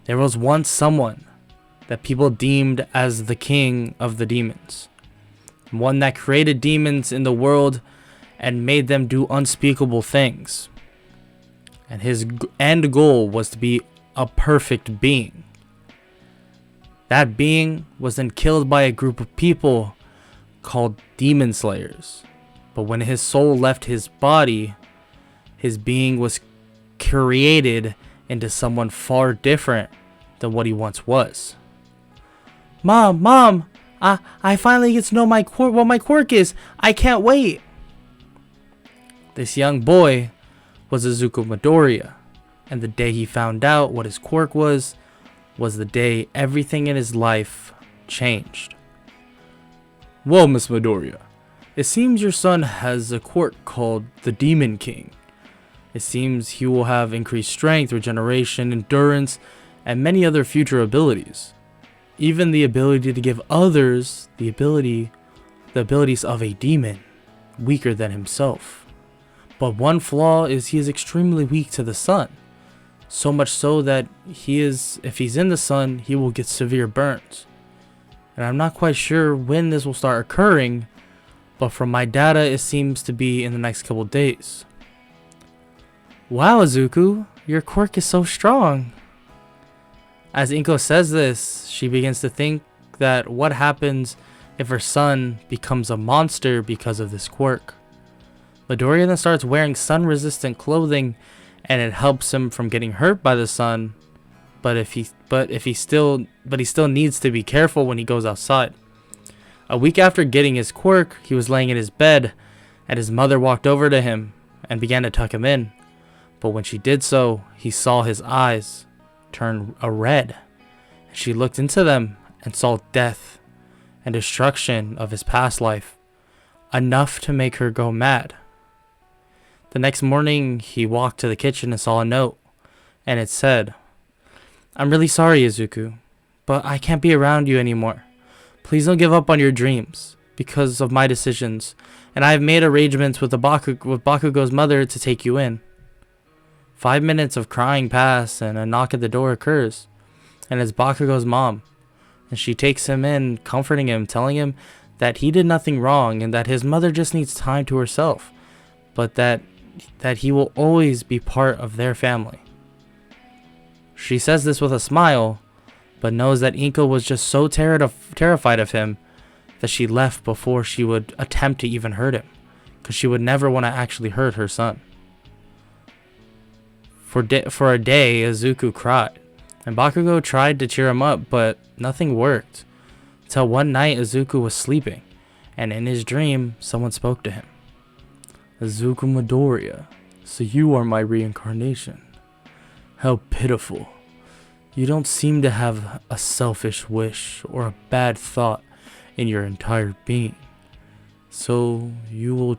There was once someone that people deemed as the king of the demons. One that created demons in the world and made them do unspeakable things. And his end goal was to be a perfect being. That being was then killed by a group of people called demon slayers. But when his soul left his body, his being was created into someone far different than what he once was. Mom, I finally get to know what my quirk is. I can't wait. This young boy was Izuku Midoriya, and the day he found out what his quirk was the day everything in his life changed. Well, Miss Midoriya, it seems your son has a quirk called the Demon King. It seems he will have increased strength, regeneration, endurance, and many other future abilities. Even the ability to give others the abilities of a demon, weaker than himself. But one flaw is he is extremely weak to the sun. So much so that if he's in the sun, he will get severe burns. And I'm not quite sure when this will start occurring, but from my data, it seems to be in the next couple days. Wow, Izuku, your quirk is so strong. As Inko says this, she begins to think that what happens if her son becomes a monster because of this quirk. Midoriya then starts wearing sun-resistant clothing, and it helps him from getting hurt by the sun. But he still needs to be careful when he goes outside. A week after getting his quirk, he was laying in his bed, and his mother walked over to him and began to tuck him in. But when she did so, he saw his eyes turn red. She looked into them and saw death and destruction of his past life, enough to make her go mad. The next morning, he walked to the kitchen and saw a note, and it said, "I'm really sorry, Izuku, but I can't be around you anymore. Please don't give up on your dreams because of my decisions, and I have made arrangements with Bakugo's mother to take you in." 5 minutes of crying pass, and a knock at the door occurs, and it's Bakugo's mom, and she takes him in, comforting him, telling him that he did nothing wrong and that his mother just needs time to herself, but that he will always be part of their family. She says this with a smile, but knows that Inko was just so terrified of him that she left before she would attempt to even hurt him, because she would never want to actually hurt her son. For a day, Izuku cried, and Bakugo tried to cheer him up, but nothing worked. Till one night, Izuku was sleeping, and in his dream, someone spoke to him. "Izuku Midoriya, so you are my reincarnation. How pitiful. You don't seem to have a selfish wish or a bad thought in your entire being. So you will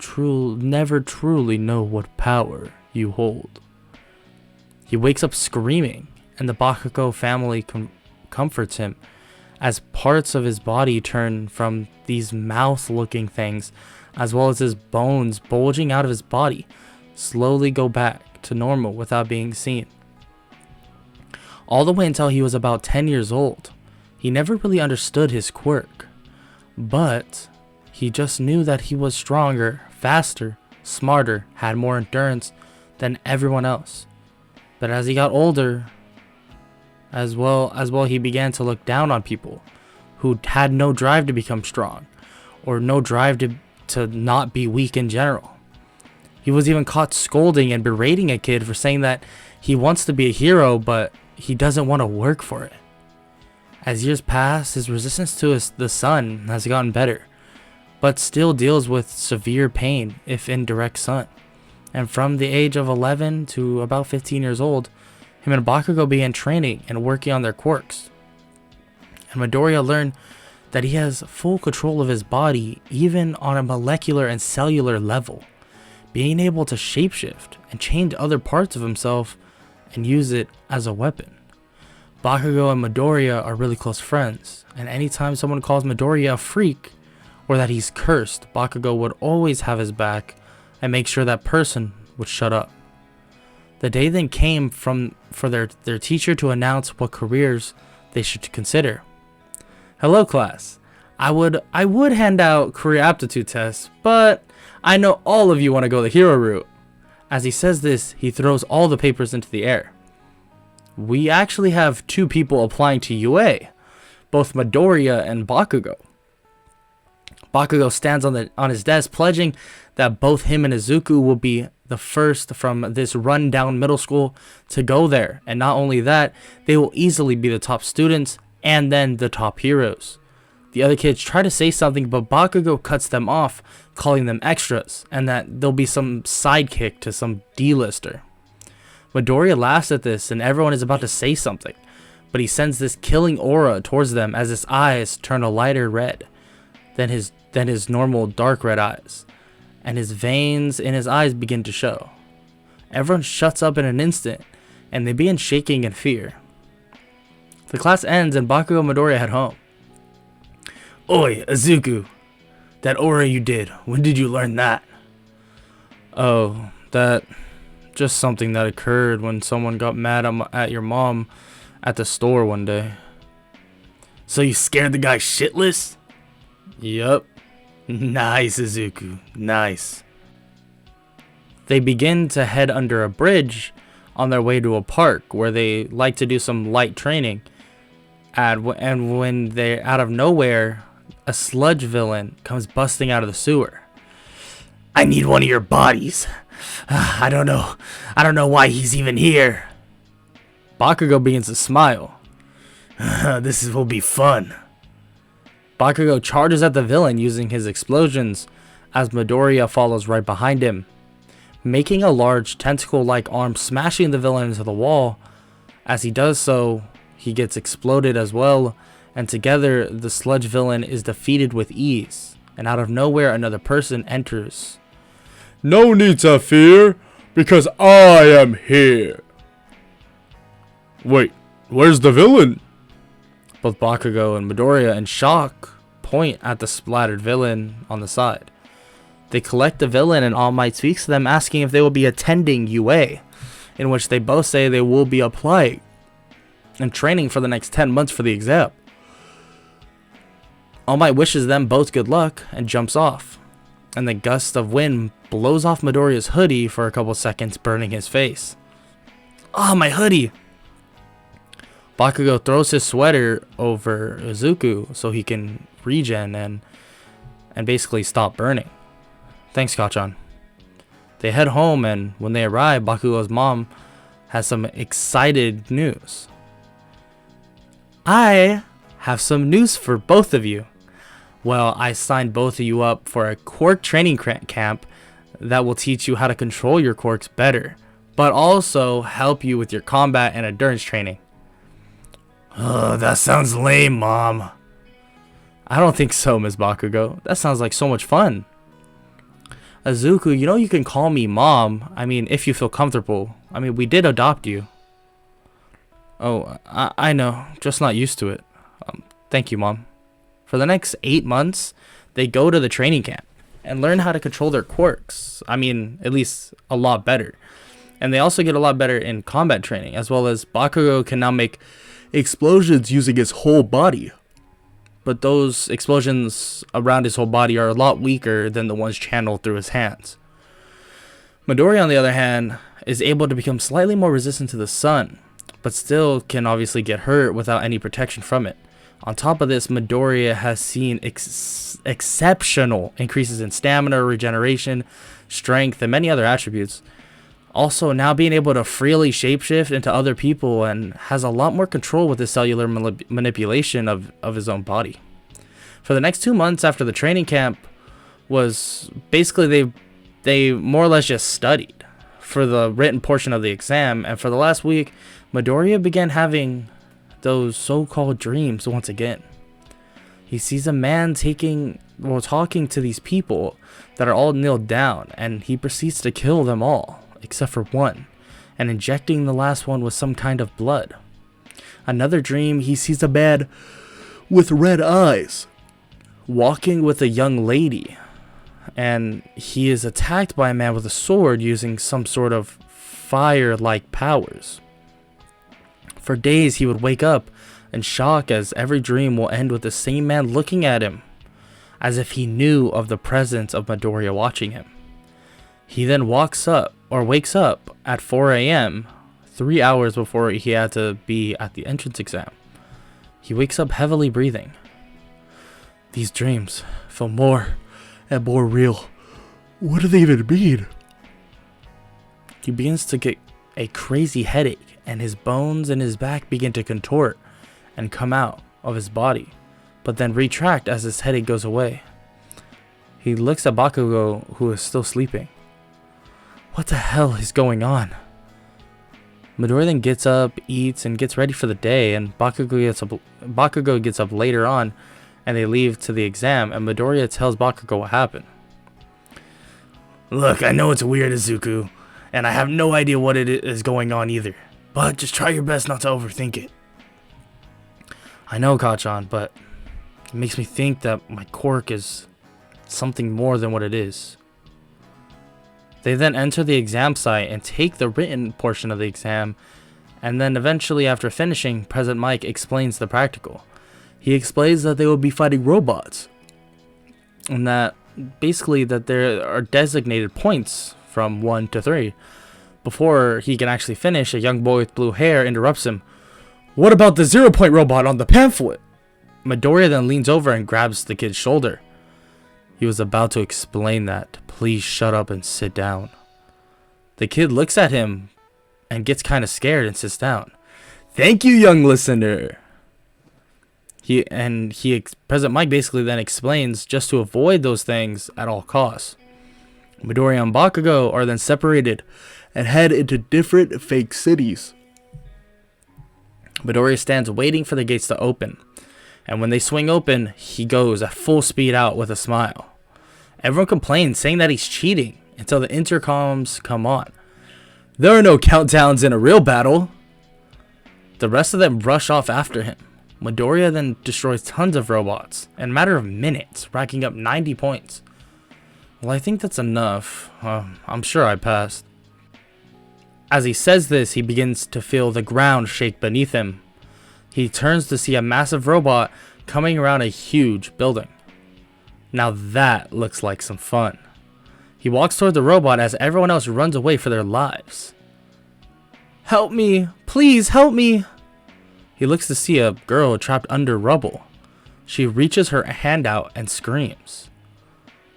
never truly know what power you hold." He wakes up screaming, and the Bakugo family comforts him as parts of his body turn from these mouth-looking things, as well as his bones bulging out of his body, slowly go back to normal without being seen. All the way until he was about 10 years old. He never really understood his quirk, but he just knew that he was stronger, faster, smarter, had more endurance than everyone else. But as he got older, as well, he began to look down on people who had no drive to become strong, or no drive to not be weak in general. He was even caught scolding and berating a kid for saying that he wants to be a hero, but he doesn't want to work for it. As years pass, his resistance to the sun has gotten better, but still deals with severe pain if in direct sun. And from the age of 11 to about 15 years old, him and Bakugo began training and working on their quirks. And Midoriya learned that he has full control of his body, even on a molecular and cellular level, being able to shapeshift and change other parts of himself and use it as a weapon. Bakugo and Midoriya are really close friends, and anytime someone calls Midoriya a freak or that he's cursed, Bakugo would always have his back and make sure that person would shut up. The day then came for their teacher to announce what careers they should consider. Hello, class. I would hand out career aptitude tests, but I know all of you want to go the hero route. As he says this, he throws all the papers into the air. We actually have 2 people applying to UA, both Midoriya and Bakugo. Bakugo stands on his desk, pledging that both him and Izuku will be the first from this run-down middle school to go there. And not only that, they will easily be the top students and then the top heroes. The other kids try to say something, but Bakugo cuts them off, calling them extras, and that they'll be some sidekick to some D-lister. Midoriya laughs at this, and everyone is about to say something, but he sends this killing aura towards them as his eyes turn a lighter red than his normal dark red eyes, and his veins in his eyes begin to show. Everyone shuts up in an instant, and they begin shaking in fear. The class ends, and Bakugo and Midoriya head home. Oi, Izuku, that aura you did, when did you learn that? Oh, that... just something that occurred when someone got mad at your mom at the store one day. So you scared the guy shitless? Yup. Nice, Izuku. Nice. They begin to head under a bridge on their way to a park where they like to do some light training. And when they're out of nowhere, a sludge villain comes busting out of the sewer. I need one of your bodies. I don't know why he's even here. Bakugo begins to smile. This will be fun. Bakugo charges at the villain using his explosions as Midoriya follows right behind him, making a large tentacle-like arm smashing the villain into the wall. As he does so, he gets exploded as well, and together the sludge villain is defeated with ease, and out of nowhere another person enters. No need to fear, because I am here. Wait, where's the villain? Both Bakugo and Midoriya, in shock, point at the splattered villain on the side. They collect the villain, and All Might speaks to them, asking if they will be attending UA, in which they both say they will be applying and training for the next 10 months for the exam. All Might wishes them both good luck and jumps off, and the gust of wind blows off Midoriya's hoodie for a couple seconds, burning his face. Ah, my hoodie! Bakugo throws his sweater over Izuku so he can regen and basically stop burning. Thanks, Kachan. They head home, and when they arrive, Bakugo's mom has some excited news. I have some news for both of you. Well, I signed both of you up for a quirk training camp that will teach you how to control your quirks better, but also help you with your combat and endurance training. Oh, that sounds lame, Mom. I don't think so, Ms. Bakugo. That sounds like so much fun. Izuku, you know you can call me Mom. I mean, if you feel comfortable. I mean, we did adopt you. Oh, I know. Just not used to it. Thank you, Mom. For the next 8 months, they go to the training camp and learn how to control their quirks. I mean, at least a lot better. And they also get a lot better in combat training, as well as Bakugo can now make explosions using his whole body. But those explosions around his whole body are a lot weaker than the ones channeled through his hands. Midoriya, on the other hand, is able to become slightly more resistant to the sun, but still can obviously get hurt without any protection from it. On top of this, Midoriya has seen exceptional increases in stamina, regeneration, strength, and many other attributes. Also, now being able to freely shapeshift into other people and has a lot more control with his cellular manipulation of his own body. For the next 2 months after the training camp was basically they more or less just studied for the written portion of the exam, and for the last week, Midoriya began having those so-called dreams once again. He sees a man talking to these people that are all kneeled down, and he proceeds to kill them all, except for one, and injecting the last one with some kind of blood. Another dream, he sees a man with red eyes walking with a young lady, and he is attacked by a man with a sword using some sort of fire-like powers. For days he would wake up in shock, as every dream will end with the same man looking at him, as if he knew of the presence of Midoriya watching him. He then wakes up at 4 a.m., 3 hours before he had to be at the entrance exam. He wakes up heavily breathing. These dreams feel more and more real. What do they even mean? He begins to get a crazy headache, and his bones in his back begin to contort and come out of his body, but then retract as his headache goes away. He looks at Bakugo, who is still sleeping. What the hell is going on? Midoriya then gets up, eats, and gets ready for the day, and Bakugo gets up later on, and they leave to the exam, and Midoriya tells Bakugo what happened. Look, I know it's weird, Izuku, and I have no idea what it is going on either, but just try your best not to overthink it. I know, Kachan, but it makes me think that my quirk is something more than what it is. They then enter the exam site and take the written portion of the exam, and then eventually, after finishing, President Mike explains the practical. He explains that they will be fighting robots, and that basically that there are designated points from 1 to 3. Before he can actually finish, a young boy with blue hair interrupts him. What about the 0-point robot on the pamphlet? Midoriya then leans over and grabs the kid's shoulder. He was about to explain that. Please shut up and sit down. The kid looks at him and gets kind of scared and sits down. Thank you, young listener. President Mike basically then explains just to avoid those things at all costs. Midoriya and Bakugo are then separated and head into different fake cities. Midoriya stands waiting for the gates to open, and when they swing open, he goes at full speed out with a smile. Everyone complains, saying that he's cheating, until the intercoms come on. There are no countdowns in a real battle. The rest of them rush off after him. Midoriya then destroys tons of robots in a matter of minutes, racking up 90 points. Well, I think that's enough. I'm sure I passed. As he says this, he begins to feel the ground shake beneath him. He turns to see a massive robot coming around a huge building. Now that looks like some fun. He walks toward the robot as everyone else runs away for their lives. Help me! Please help me! He looks to see a girl trapped under rubble. She reaches her hand out and screams.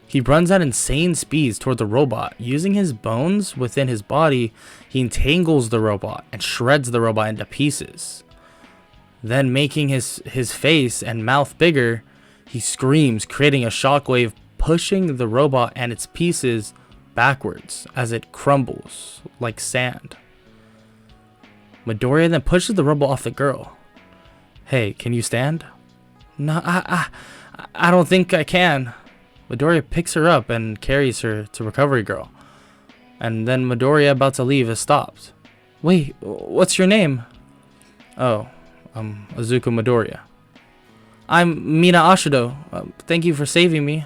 He runs at insane speeds toward the robot. Using his bones within his body, he entangles the robot and shreds the robot into pieces. Then, making his face and mouth bigger, he screams, creating a shockwave, pushing the robot and its pieces backwards as it crumbles like sand. Midoriya then pushes the robot off the girl. Hey, can you stand? No, I don't think I can. Midoriya picks her up and carries her to Recovery Girl. And then Midoriya, about to leave, is stopped. Wait, what's your name? Oh, Izuku Midoriya. I'm Mina Ashido. Thank you for saving me.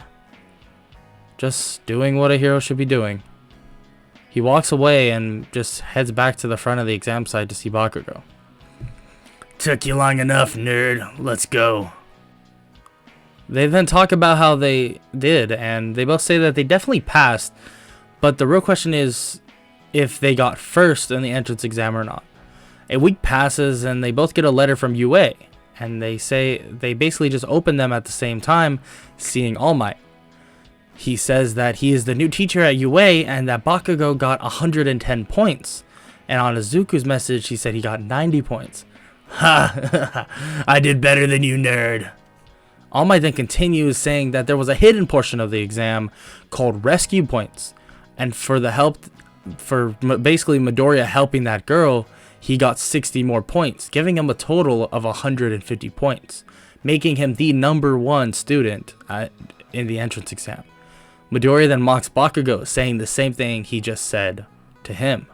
Just doing what a hero should be doing. He walks away and just heads back to the front of the exam site to see Bakugo. Took you long enough, nerd. Let's go. They then talk about how they did, and they both say that they definitely passed, but the real question is if they got first in the entrance exam or not. A week passes, and they both get a letter from UA, and they say they basically just open them at the same time, seeing All Might. He says that he is the new teacher at UA and that Bakugo got 110 points. And on Izuku's message, he said he got 90 points. Ha! I did better than you, nerd. All Might then continues, saying that there was a hidden portion of the exam called Rescue Points. And for basically Midoriya helping that girl, he got 60 more points, giving him a total of 150 points, making him the #1 student in the entrance exam. Midoriya then mocks Bakugo, saying the same thing he just said to him.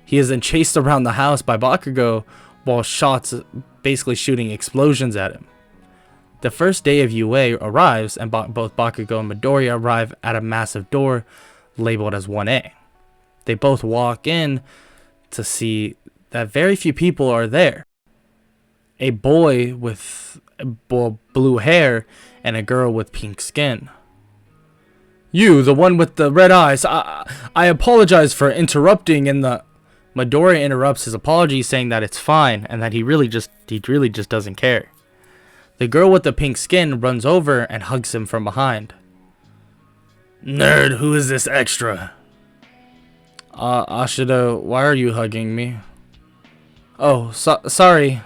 He is then chased around the house by Bakugo while shots basically shooting explosions at him. The first day of UA arrives, and both Bakugo and Midoriya arrive at a massive door labeled as 1A. They both walk in to see that very few people are there. A boy with blue hair and a girl with pink skin. You, the one with the red eyes, I apologize for interrupting. And the Midoriya interrupts his apology, saying that it's fine and that he really just doesn't care. The girl with the pink skin runs over and hugs him from behind. Nerd, who is this extra? Ashida, why are you hugging me? Oh, sorry.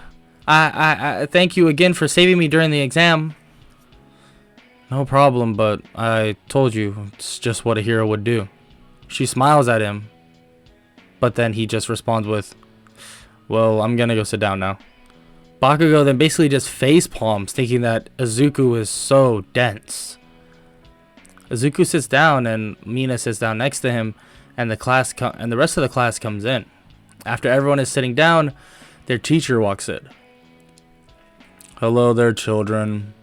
I thank you again for saving me during the exam. No problem, but I told you, it's just what a hero would do. She smiles at him, but then he just responds with, well, I'm gonna go sit down now. Bakugo then basically just face palms, thinking that Izuku is so dense. Izuku sits down and Mina sits down next to him, and the rest of the class comes in. After everyone is sitting down, their teacher walks in. Hello there, children.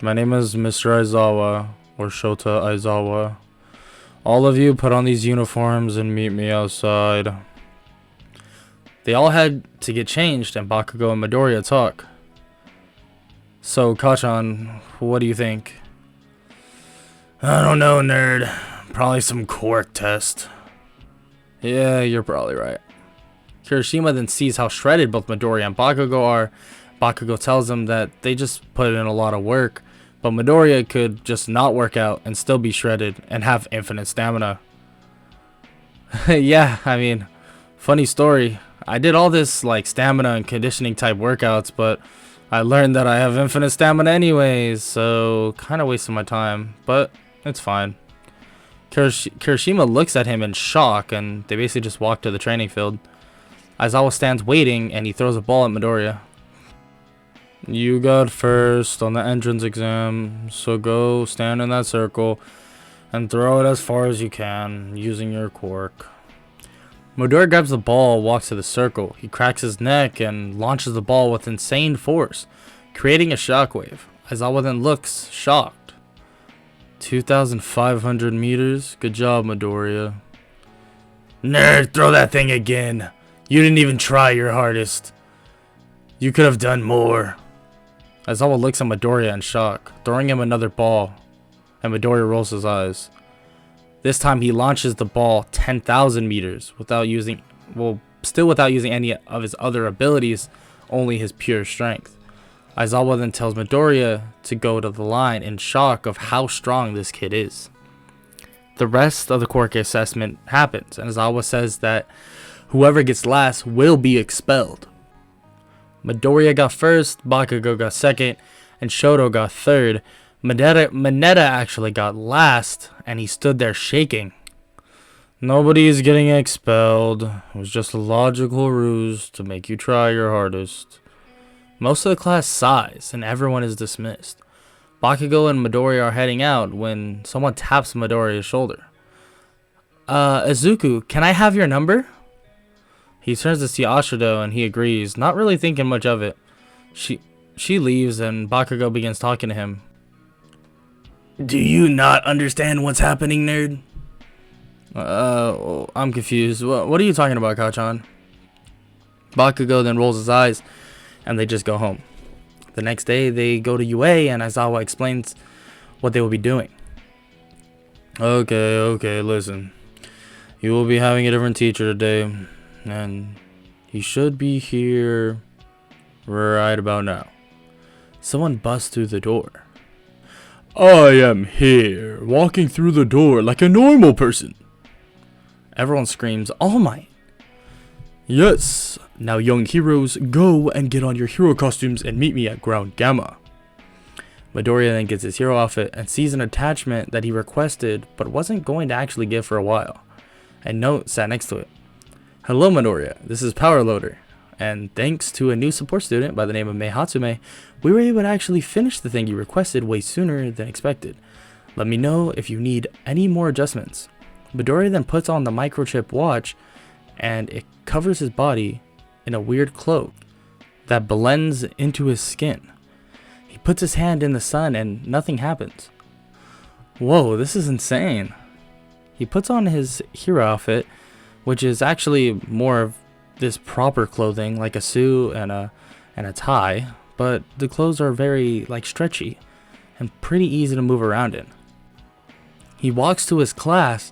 My name is Mr. Aizawa, or Shota Aizawa. All of you put on these uniforms and meet me outside. They all had to get changed, and Bakugo and Midoriya talk. So, Kachan, what do you think? I don't know, nerd. Probably some quirk test. Yeah, you're probably right. Kirishima then sees how shredded both Midoriya and Bakugo are. Bakugo tells him that they just put in a lot of work, but Midoriya could just not work out and still be shredded and have infinite stamina. Yeah, I mean, funny story. I did all this like stamina and conditioning type workouts, but I learned that I have infinite stamina anyways, so kind of wasting my time, but it's fine. Kirishima looks at him in shock, and they basically just walk to the training field. Aizawa stands waiting, and he throws a ball at Midoriya. You got first on the entrance exam, so go stand in that circle and throw it as far as you can using your quirk. Midoriya grabs the ball, walks to the circle. He cracks his neck and launches the ball with insane force, creating a shockwave. Aizawa then looks shocked. 2,500 meters? Good job, Midoriya. Nerd, throw that thing again. You didn't even try your hardest. You could have done more. Aizawa looks at Midoriya in shock, throwing him another ball, and Midoriya rolls his eyes. This time he launches the ball 10,000 meters without using any of his other abilities, only his pure strength. Aizawa then tells Midoriya to go to the line in shock of how strong this kid is. The rest of the quirk assessment happens, and Aizawa says that whoever gets last will be expelled. Midoriya got first, Bakugo got second, and Shoto got third. Mineta actually got last, and he stood there shaking. Nobody is getting expelled. It was just a logical ruse to make you try your hardest. Most of the class sighs, and everyone is dismissed. Bakugo and Midoriya are heading out when someone taps Midoriya's shoulder. Izuku, can I have your number? He turns to see Ashida and he agrees, not really thinking much of it. She leaves and Bakugo begins talking to him. Do you not understand what's happening, nerd? I'm confused. What are you talking about, Kachan? Bakugo then rolls his eyes and they just go home. The next day they go to UA and Aizawa explains what they will be doing. Okay, listen. You will be having a different teacher today, and he should be here right about now. Someone busts through the door. I am here, walking through the door like a normal person. Everyone screams, All Might. Yes, now young heroes, go and get on your hero costumes and meet me at Ground Gamma. Midoriya then gets his hero outfit and sees an attachment that he requested but wasn't going to actually give for a while. A note sat next to it. Hello Midoriya, this is Power Loader, and thanks to a new support student by the name of Mei Hatsume, we were able to actually finish the thing you requested way sooner than expected. Let me know if you need any more adjustments. Midoriya then puts on the microchip watch, and it covers his body in a weird cloak that blends into his skin. He puts his hand in the sun and nothing happens. Whoa, this is insane. He puts on his hero outfit, which is actually more of this proper clothing, like a suit and a tie, but the clothes are very like stretchy and pretty easy to move around in. He walks to his class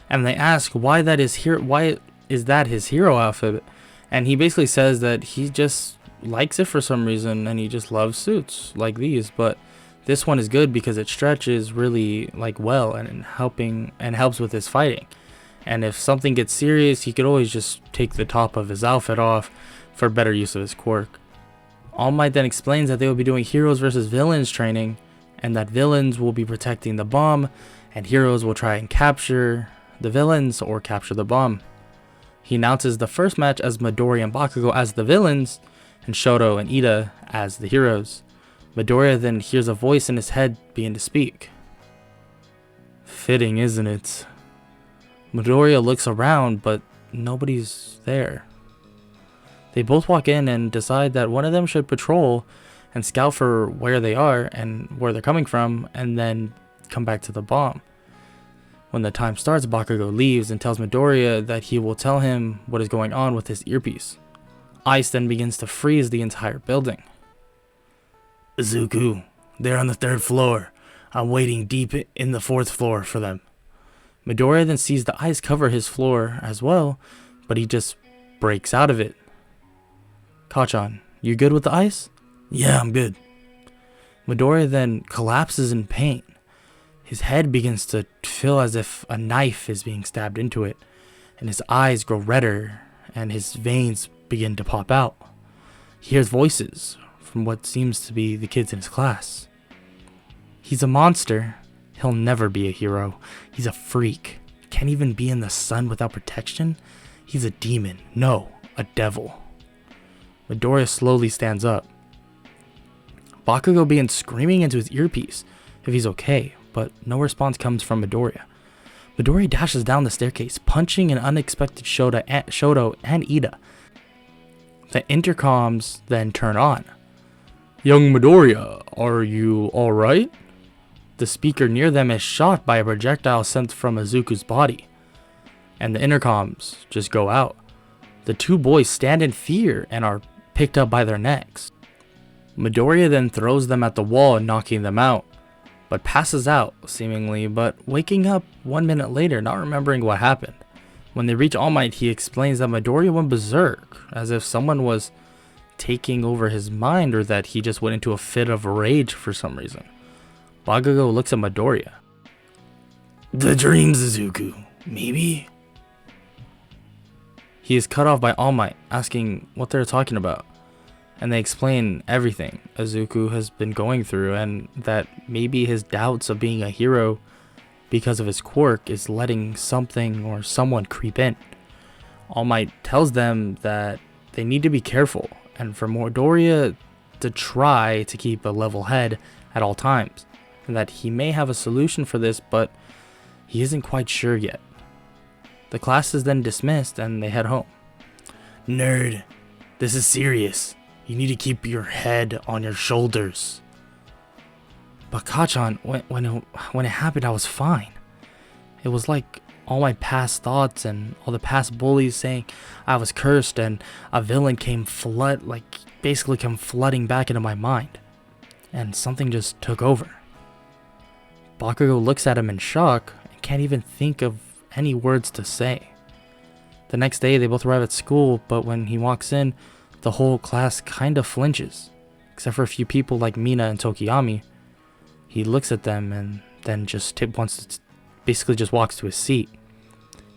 and they ask why is that his hero outfit, and he basically says that he just likes it for some reason and he just loves suits like these, but this one is good because it stretches really like well and helps with his fighting. And if something gets serious, he could always just take the top of his outfit off for better use of his quirk. All Might then explains that they will be doing heroes versus villains training, and that villains will be protecting the bomb, and heroes will try and capture the villains or capture the bomb. He announces the first match as Midoriya and Bakugo as the villains, and Shoto and Ida as the heroes. Midoriya then hears a voice in his head begin to speak. Fitting, isn't it? Midoriya looks around, but nobody's there. They both walk in and decide that one of them should patrol and scout for where they are and where they're coming from, and then come back to the bomb. When the time starts, Bakugo leaves and tells Midoriya that he will tell him what is going on with his earpiece. Ice then begins to freeze the entire building. Izuku, they're on the 3rd floor. I'm waiting deep in the 4th floor for them. Midoriya then sees the ice cover his floor as well, but he just breaks out of it. Kachan, you good with the ice? Yeah, I'm good. Midoriya then collapses in pain. His head begins to feel as if a knife is being stabbed into it, and his eyes grow redder, and his veins begin to pop out. He hears voices from what seems to be the kids in his class. He's a monster. He'll never be a hero. He's a freak. Can't even be in the sun without protection. He's a demon. No, a devil. Midoriya slowly stands up. Bakugo begins screaming into his earpiece if he's okay, but no response comes from Midoriya. Midoriya dashes down the staircase, punching an unexpected Shoto and Ida. The intercoms then turn on. Young Midoriya, are you alright? The speaker near them is shot by a projectile sent from Izuku's body, and the intercoms just go out. The two boys stand in fear and are picked up by their necks. Midoriya then throws them at the wall, knocking them out, but passes out seemingly, but waking up 1 minute later, not remembering what happened. When they reach All Might, he explains that Midoriya went berserk, as if someone was taking over his mind, or that he just went into a fit of rage for some reason. Bakugo looks at Midoriya. The dreams, Izuku. Maybe? He is cut off by All Might, asking what they're talking about. And they explain everything Izuku has been going through, and that maybe his doubts of being a hero because of his quirk is letting something or someone creep in. All Might tells them that they need to be careful, and for Midoriya to try to keep a level head at all times, and that he may have a solution for this, but he isn't quite sure yet. The class is then dismissed and they head home. Nerd, this is serious. You need to keep your head on your shoulders. But Kachan, when it happened, I was fine. It was like all my past thoughts and all the past bullies saying I was cursed, and a villain basically came flooding back into my mind, and something just took over. Bakugo looks at him in shock and can't even think of any words to say. The next day, they both arrive at school, but when he walks in, the whole class kind of flinches, except for a few people like Mina and Tokiyami. He looks at them and then just walks to his seat.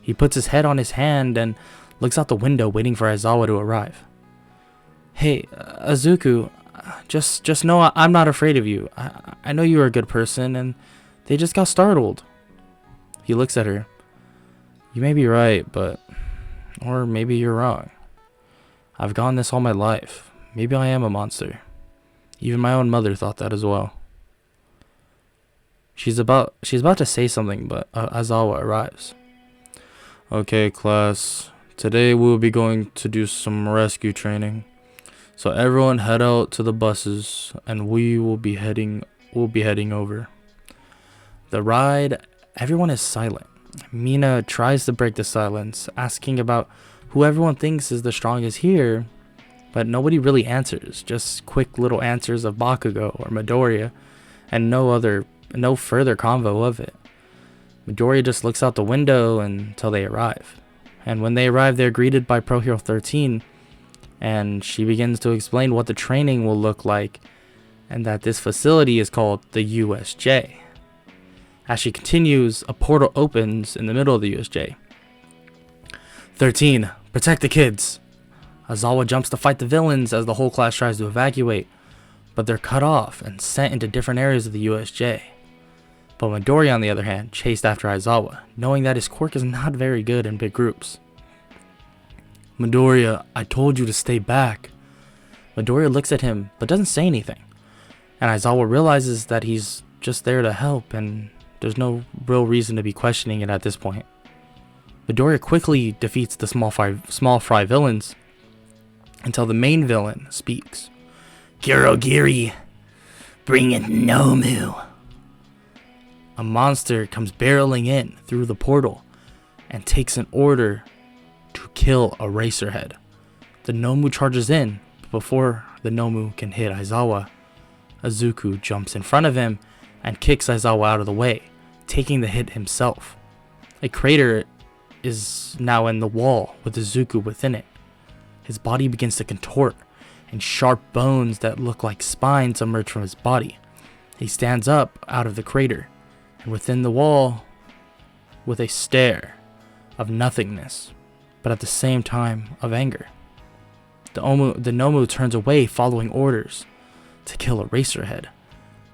He puts his head on his hand and looks out the window, waiting for Aizawa to arrive. Hey, Izuku, just know I'm not afraid of you. I know you're a good person, and they just got startled. He looks at her. You may be right, or maybe you're wrong. I've gone this all my life. Maybe I am a monster. Even my own mother thought that as well. She's about to say something, but Aizawa arrives. Okay, class. Today we'll be going to do some rescue training. So everyone head out to the buses, and we'll be heading over. The ride, everyone is silent. Mina tries to break the silence, asking about who everyone thinks is the strongest here, but nobody really answers, just quick little answers of Bakugo or Midoriya, and no further convo of it. Midoriya just looks out the window until they arrive. And when they arrive, they're greeted by Pro Hero 13, and she begins to explain what the training will look like, and that this facility is called the USJ. As she continues, a portal opens in the middle of the USJ. 13, protect the kids. Aizawa jumps to fight the villains as the whole class tries to evacuate, but they're cut off and sent into different areas of the USJ. But Midoriya, on the other hand, chased after Aizawa, knowing that his quirk is not very good in big groups. Midoriya, I told you to stay back. Midoriya looks at him, but doesn't say anything. And Aizawa realizes that he's just there to help, and there's no real reason to be questioning it at this point. Midoriya quickly defeats the small fry villains, until the main villain speaks. Kurogiri, bring in Nomu. A monster comes barreling in through the portal and takes an order to kill Eraserhead. The Nomu charges in, but before the Nomu can hit Aizawa, Izuku jumps in front of him and kicks Aizawa out of the way, taking the hit himself. A crater is now in the wall with Izuku within it. His body begins to contort, and sharp bones that look like spines emerge from his body. He stands up out of the crater, and within the wall, with a stare of nothingness, but at the same time of anger. The Nomu turns away following orders to kill Eraserhead,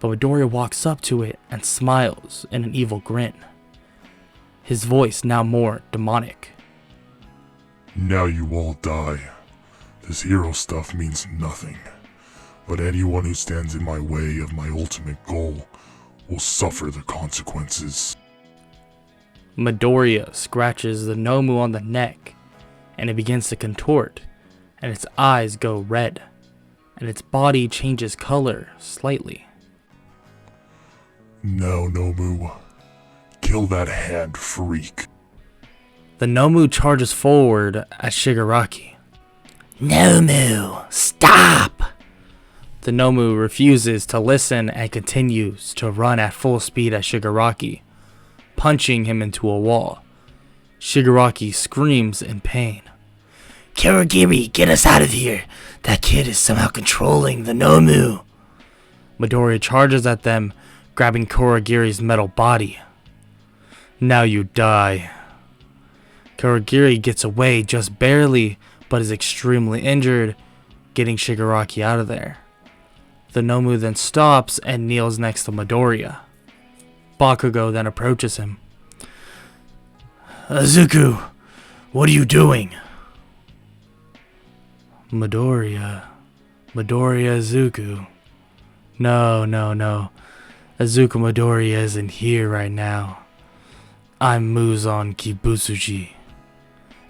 but Midoriya walks up to it and smiles in an evil grin. His voice now more demonic. Now you all die. This hero stuff means nothing, but anyone who stands in my way of my ultimate goal will suffer the consequences. Midoriya scratches the Nomu on the neck, and it begins to contort, and its eyes go red, and its body changes color slightly. Now, Nomu, kill that hand freak. The Nomu charges forward at Shigaraki. Nomu, stop! The Nomu refuses to listen and continues to run at full speed at Shigaraki, punching him into a wall. Shigaraki screams in pain. Kurogiri, get us out of here! That kid is somehow controlling the Nomu! Midoriya charges at them, grabbing Kurogiri's metal body. Now you die. Kurogiri gets away just barely, but is extremely injured, getting Shigaraki out of there. The Nomu then stops and kneels next to Midoriya. Bakugo then approaches him. Izuku, what are you doing? Midoriya Izuku. No. Izuku Midoriya isn't here right now. I'm Muzan Kibutsuji.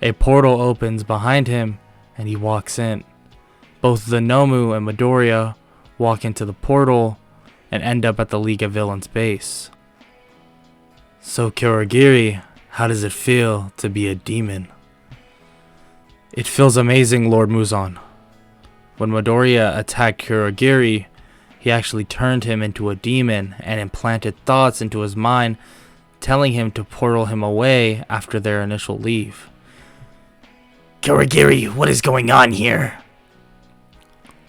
A portal opens behind him, and he walks in. Both the Nomu and Midoriya walk into the portal and end up at the League of Villains base. So Kurogiri, how does it feel to be a demon? It feels amazing, Lord Muzan. When Midoriya attacked Kurogiri, he actually turned him into a demon and implanted thoughts into his mind, telling him to portal him away after their initial leave. Kurogiri, what is going on here?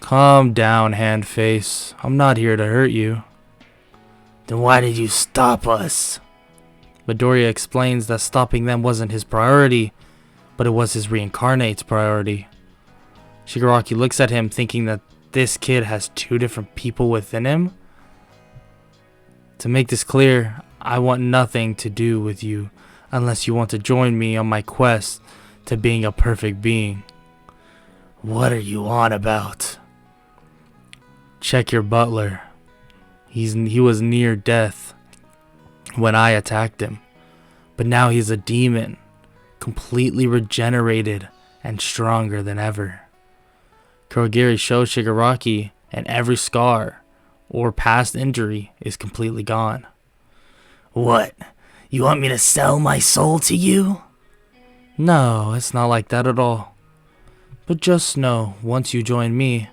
Calm down, Handface. I'm not here to hurt you. Then why did you stop us? Midoriya explains that stopping them wasn't his priority, but it was his reincarnate's priority. Shigaraki looks at him thinking that this kid has two different people within him. To make this clear, I want nothing to do with you unless you want to join me on my quest to being a perfect being. What are you on about? Check your butler. He was near death when I attacked him, but now he's a demon, completely regenerated and stronger than ever. Kurogiri shows Shigaraki, and every scar or past injury is completely gone. What? You want me to sell my soul to you? No, it's not like that at all. But just know, once you join me,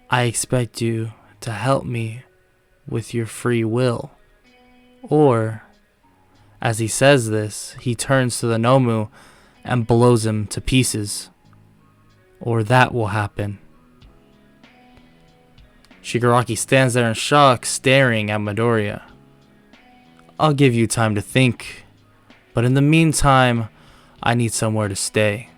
I expect you to help me with your free will. Or, as he says this, he turns to the Nomu and blows him to pieces. Or that will happen. Shigaraki stands there in shock, staring at Midoriya. I'll give you time to think, but in the meantime, I need somewhere to stay.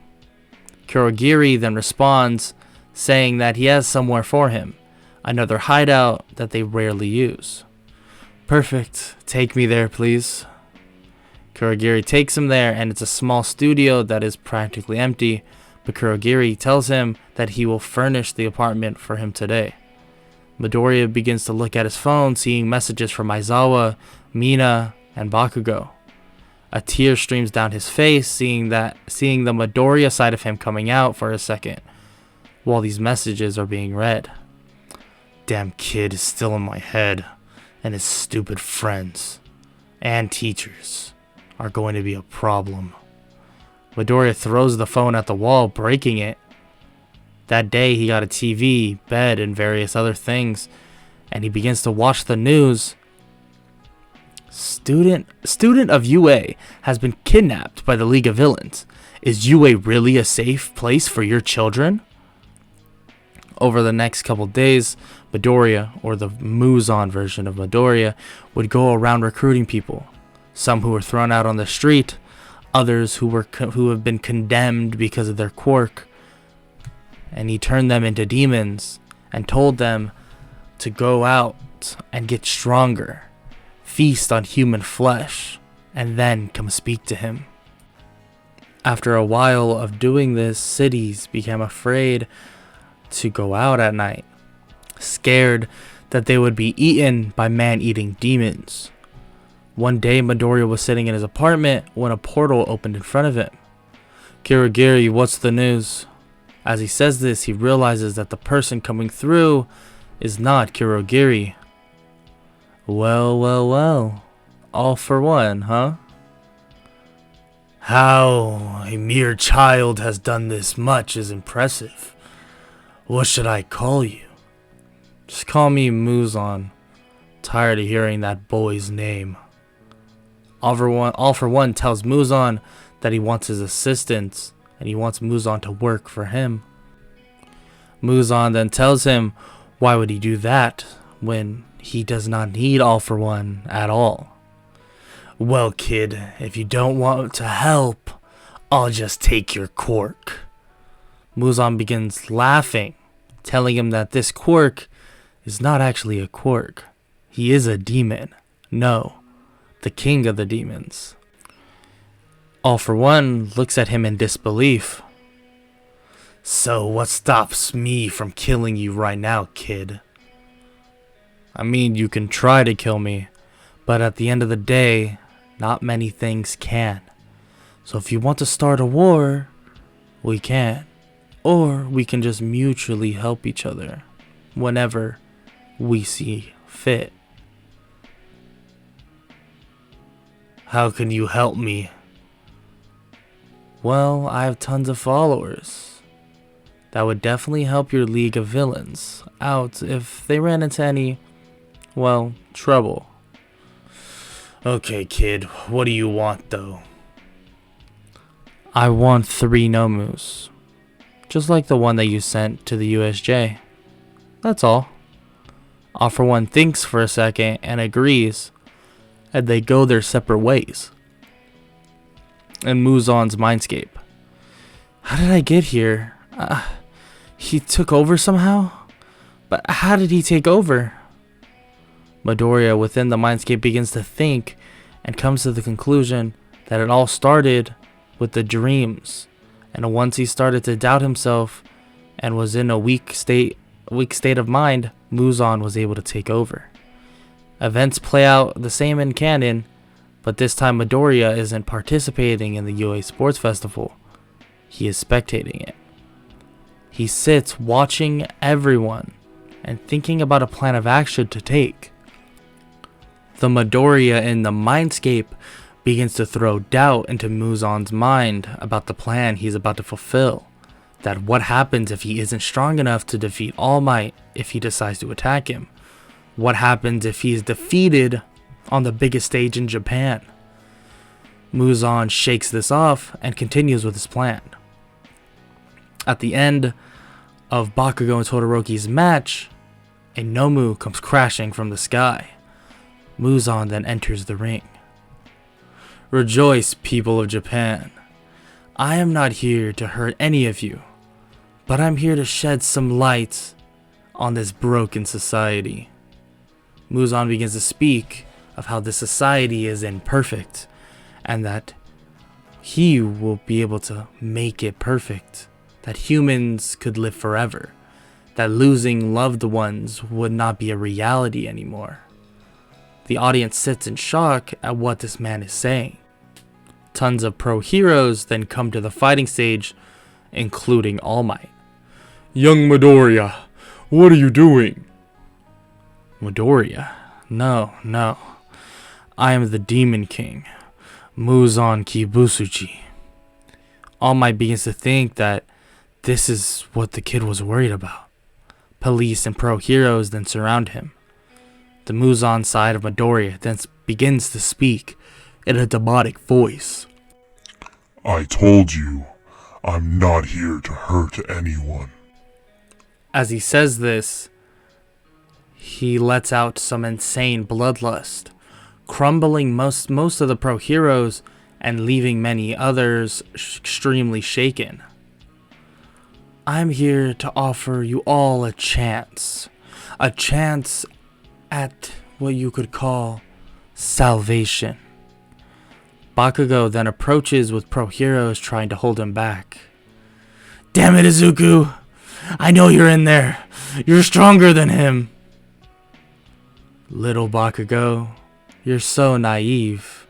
Kurogiri then responds, saying that he has somewhere for him, another hideout that they rarely use. Perfect, take me there please. Kurogiri takes him there, and it's a small studio that is practically empty, but Kurogiri tells him that he will furnish the apartment for him today. Midoriya begins to look at his phone, seeing messages from Aizawa, Mina, and Bakugo. A tear streams down his face, seeing the Midoriya side of him coming out for a second, while these messages are being read. Damn kid is still in my head, and his stupid friends and teachers are going to be a problem. Midoriya throws the phone at the wall, breaking it. That day he got a TV, bed, and various other things, and he begins to watch the news. Student of UA has been kidnapped by the League of Villains. Is UA really a safe place for your children? Over the next couple days, Midoriya, or the Muzan version of Midoriya, would go around recruiting people. Some who were thrown out on the street, others who have been condemned because of their quirk. And he turned them into demons and told them to go out and get stronger, feast on human flesh, and then come speak to him. After a while of doing this, cities became afraid to go out at night, scared that they would be eaten by man-eating demons. One day, Midoriya was sitting in his apartment when a portal opened in front of him. Kurogiri, what's the news? As he says this, he realizes that the person coming through is not Kurogiri. Well. All for one, huh? How a mere child has done this much is impressive. What should I call you? Just call me Muzan. Tired of hearing that boy's name. All for one tells Muzan that he wants his assistance, and he wants Muzan to work for him. Muzan then tells him why would he do that when he does not need All for One at all. Well, kid, if you don't want to help, I'll just take your quirk. Muzan begins laughing, telling him that this quirk is not actually a quirk. He is a demon. No, the king of the demons. All for One looks at him in disbelief. So what stops me from killing you right now, kid? I mean, you can try to kill me, but at the end of the day, not many things can. So if you want to start a war, we can. Or we can just mutually help each other whenever we see fit. How can you help me? Well, I have tons of followers. That would definitely help your League of Villains out if they ran into any, well, trouble. Okay, kid, what do you want, though? I want 3 Nomus. Just like the one that you sent to the USJ. That's all. All for One thinks for a second and agrees, and they go their separate ways. In Muzan's mindscape. How did I get here? He took over somehow? But how did he take over? Midoriya within the mindscape begins to think and comes to the conclusion that it all started with the dreams. And once he started to doubt himself and was in a weak state of mind, Muzan was able to take over. Events play out the same in canon, but this time Midoriya isn't participating in the UA Sports Festival. He is spectating it. He sits watching everyone and thinking about a plan of action to take. The Midoriya in the mindscape begins to throw doubt into Muzan's mind about the plan he's about to fulfill. That what happens if he isn't strong enough to defeat All Might if he decides to attack him? What happens if he is defeated on the biggest stage in Japan? Muzan shakes this off and continues with his plan. At the end of Bakugo and Todoroki's match, a Nomu comes crashing from the sky. Muzan then enters the ring. Rejoice, people of Japan. I am not here to hurt any of you, but I'm here to shed some light on this broken society. Muzan begins to speak of how this society is imperfect, and that he will be able to make it perfect, that humans could live forever, that losing loved ones would not be a reality anymore. The audience sits in shock at what this man is saying. Tons of pro heroes then come to the fighting stage, including All Might. Young Midoriya, what are you doing? Midoriya? No. I am the Demon King, Muzan Kibutsuji. All Might begins to think that this is what the kid was worried about. Police and pro heroes then surround him. The Muzan side of Midoriya then begins to speak in a demonic voice. I told you, I'm not here to hurt anyone. As he says this, he lets out some insane bloodlust, crumbling most of the pro heroes and leaving many others extremely shaken. I'm here to offer you all a chance at what you could call salvation. Bakugo then approaches with pro heroes trying to hold him back. Damn it, Izuku! I know you're in there! You're stronger than him! Little Bakugo, you're so naive.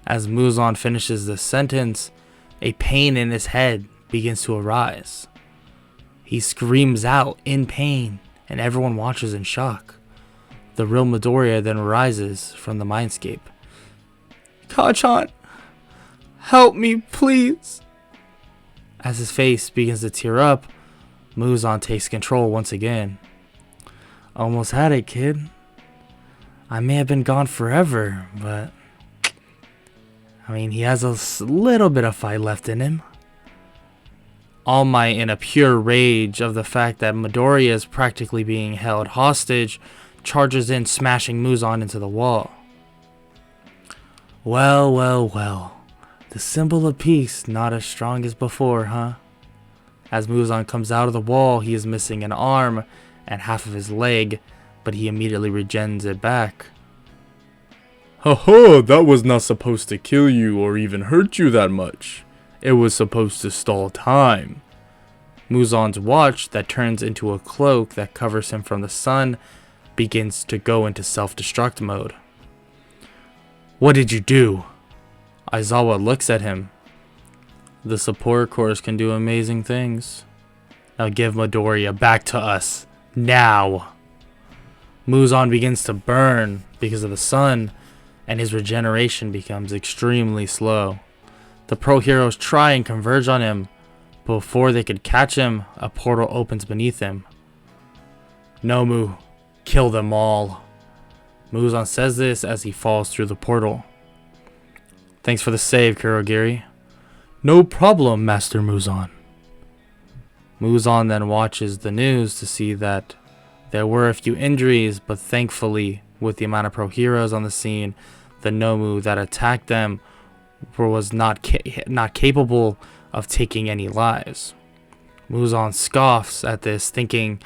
As Muzan finishes this sentence, a pain in his head begins to arise. He screams out in pain, and everyone watches in shock. The real Midoriya then rises from the mindscape. Kachan, help me, please. As his face begins to tear up, Muzan takes control once again. Almost had it, kid. I may have been gone forever, but he has a little bit of fight left in him. All Might, in a pure rage of the fact that Midoriya is practically being held hostage, charges in, smashing Muzan into the wall. Well. The symbol of peace not as strong as before, huh? As Muzan comes out of the wall, he is missing an arm and half of his leg, but he immediately regens it back. Haha, that was not supposed to kill you or even hurt you that much. It was supposed to stall time. Muzan's watch, that turns into a cloak that covers him from the sun, begins to go into self-destruct mode. What did you do? Aizawa looks at him. The support course can do amazing things. Now give Midoriya back to us. Now! Muzan begins to burn because of the sun, and his regeneration becomes extremely slow. The pro heroes try and converge on him, but before they could catch him, a portal opens beneath him. Nomu, kill them all. Muzan says this as he falls through the portal. Thanks for the save, Kurogiri. No problem, Master Muzan. Muzan then watches the news to see that there were a few injuries, but thankfully, with the amount of pro heroes on the scene, the Nomu that attacked them was not capable of taking any lives. Muzan scoffs at this, thinking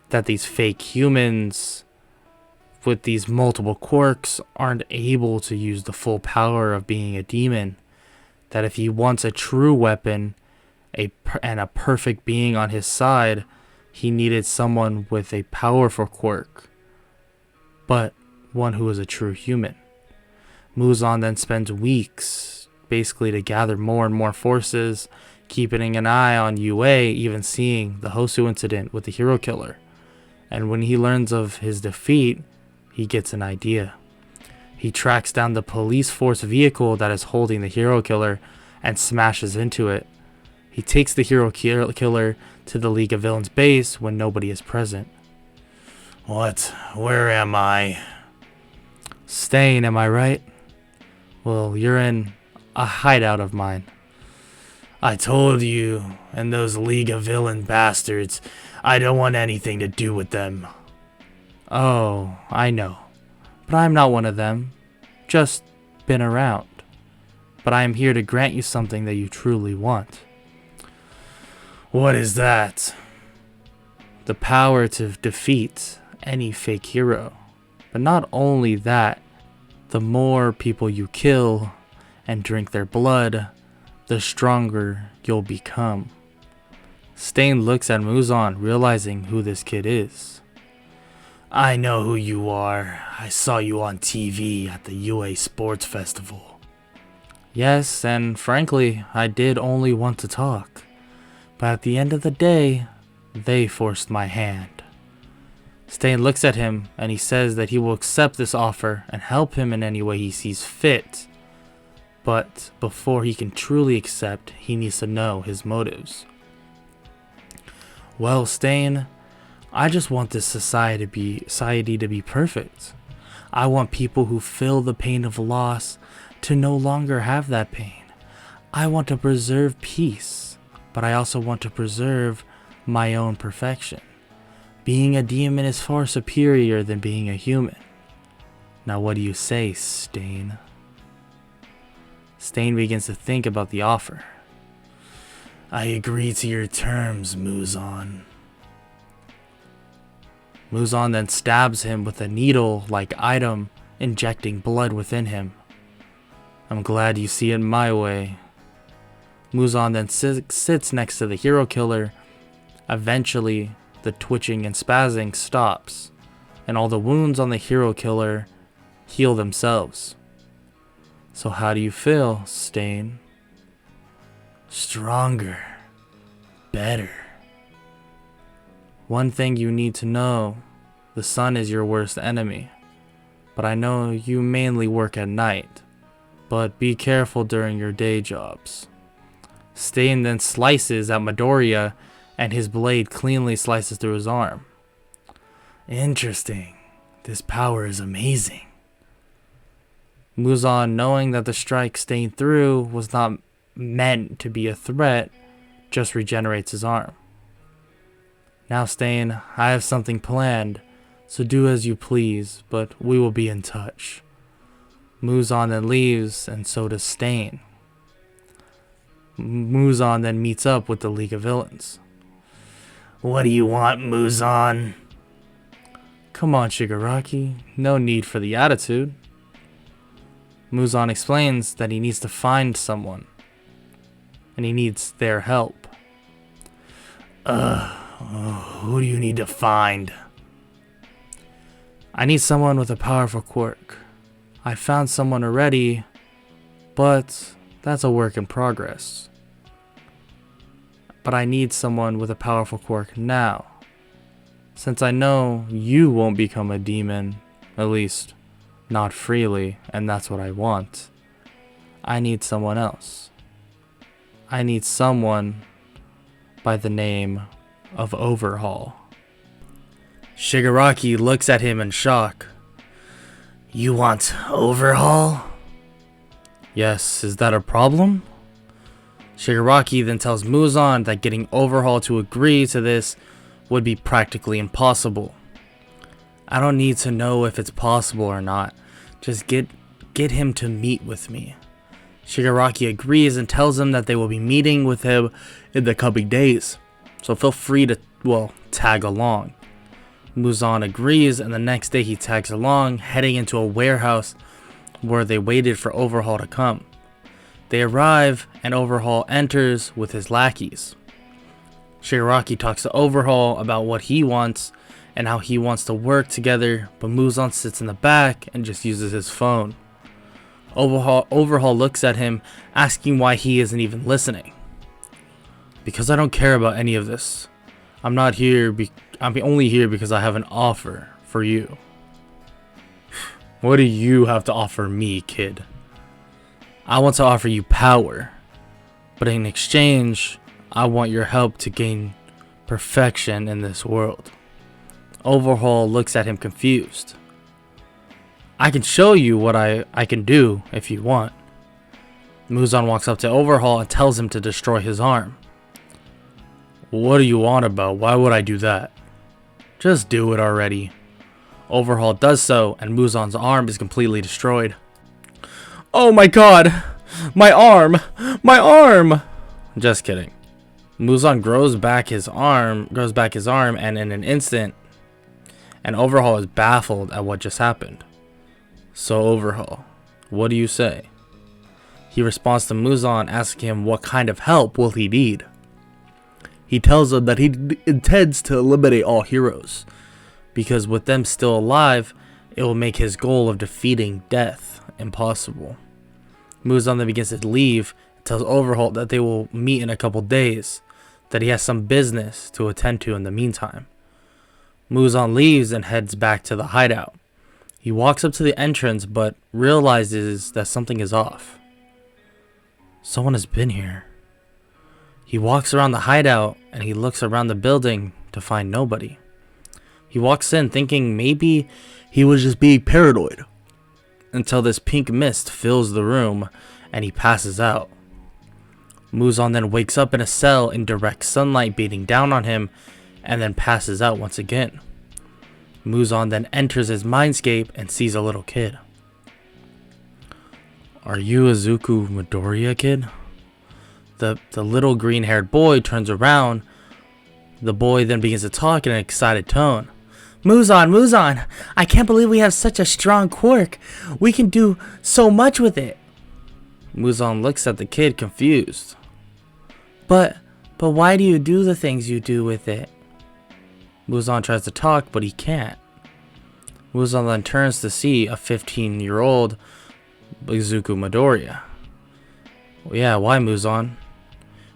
that these fake humans with these multiple quirks aren't able to use the full power of being a demon. That if he wants a true weapon and a perfect being on his side, he needed someone with a powerful quirk, but one who is a true human. Muzan then spends weeks basically to gather more and more forces, keeping an eye on UA, even seeing the Hosu incident with the hero killer. And when he learns of his defeat, he gets an idea. He tracks down the police force vehicle that is holding the hero killer and smashes into it. He takes the hero killer to the League of Villains base when nobody is present. What? Where am I? Stain, am I right? Well, you're in a hideout of mine. I told you, and those League of Villain bastards, I don't want anything to do with them. Oh, I know. But I'm not one of them. Just been around. But I am here to grant you something that you truly want. What is that? The power to defeat any fake hero. But not only that, the more people you kill and drink their blood, the stronger you'll become. Stain looks at Muzan, realizing who this kid is. I know who you are. I saw you on TV at the UA Sports Festival. Yes, and frankly, I did only want to talk. But at the end of the day, they forced my hand. Stain looks at him and he says that he will accept this offer and help him in any way he sees fit. But before he can truly accept, he needs to know his motives. Well, Stain, I just want this society to be perfect. I want people who feel the pain of loss to no longer have that pain. I want to preserve peace, but I also want to preserve my own perfection. Being a demon is far superior than being a human. Now what do you say, Stain? Stain begins to think about the offer. I agree to your terms, Muzan. Muzan then stabs him with a needle-like item, injecting blood within him. I'm glad you see it my way. Muzan then sits next to the hero killer. Eventually, the twitching and spazzing stops, and all the wounds on the hero killer heal themselves. So how do you feel, Stain? Stronger. Better. One thing you need to know, the sun is your worst enemy. But I know you mainly work at night. But be careful during your day jobs. Stain then slices at Midoriya, and his blade cleanly slices through his arm. Interesting. This power is amazing. Muzan, knowing that the strike Stain threw was not meant to be a threat, just regenerates his arm. Now, Stain, I have something planned, so do as you please, but we will be in touch. Muzan then leaves, and so does Stain. Muzan then meets up with the League of Villains. What do you want, Muzan? Come on, Shigaraki, no need for the attitude. Muzan explains that he needs to find someone, and he needs their help. Who do you need to find? I need someone with a powerful quirk. I found someone already, but that's a work in progress. But I need someone with a powerful quirk now, since I know you won't become a demon, at least not freely, and that's what I want. I need someone else. I need someone by the name of Overhaul. Shigaraki looks at him in shock. You want Overhaul? Yes, is that a problem? Shigaraki then tells Muzan that getting Overhaul to agree to this would be practically impossible. I don't need to know if it's possible or not. Just get him to meet with me. Shigaraki agrees and tells him that they will be meeting with him in the coming days. So feel free to, tag along. Muzan agrees, and the next day he tags along, heading into a warehouse where they waited for Overhaul to come. They arrive, and Overhaul enters with his lackeys. Shigaraki talks to Overhaul about what he wants and how he wants to work together, but Muzan sits in the back and just uses his phone. Overhaul looks at him, asking why he isn't even listening. Because I don't care about any of this. I'm only here because I have an offer for you. What do you have to offer me, kid? I want to offer you power, but in exchange, I want your help to gain perfection in this world. Overhaul looks at him confused. I can show you what I can do if you want. Muzan walks up to Overhaul and tells him to destroy his arm. What do you want about? Why would I do that? Just do it already. Overhaul does so, and Muzan's arm is completely destroyed. Oh my god! My arm! My arm! Just kidding. Muzan grows back his arm, and in an instant, and Overhaul is baffled at what just happened. So Overhaul, what do you say? He responds to Muzan, asking him what kind of help will he need. He tells him that he intends to eliminate all heroes, because with them still alive, it will make his goal of defeating death impossible. Muzan then begins to leave and tells Overhaul that they will meet in a couple days, that he has some business to attend to in the meantime. Muzan leaves and heads back to the hideout. He walks up to the entrance but realizes that something is off. Someone has been here. He walks around the hideout and he looks around the building to find nobody. He walks in thinking maybe he was just being paranoid, until this pink mist fills the room and he passes out. Muzan then wakes up in a cell in direct sunlight beating down on him and then passes out once again. Muzan then enters his mindscape and sees a little kid. Are you Izuku Midoriya, kid? The little green-haired boy turns around. The boy then begins to talk in an excited tone. Muzan, I can't believe we have such a strong quirk. We can do so much with it. Muzan looks at the kid confused. But why do you do the things you do with it? Muzan tries to talk, but he can't. Muzan then turns to see a 15-year-old Izuku Midoriya. Yeah, why, Muzan?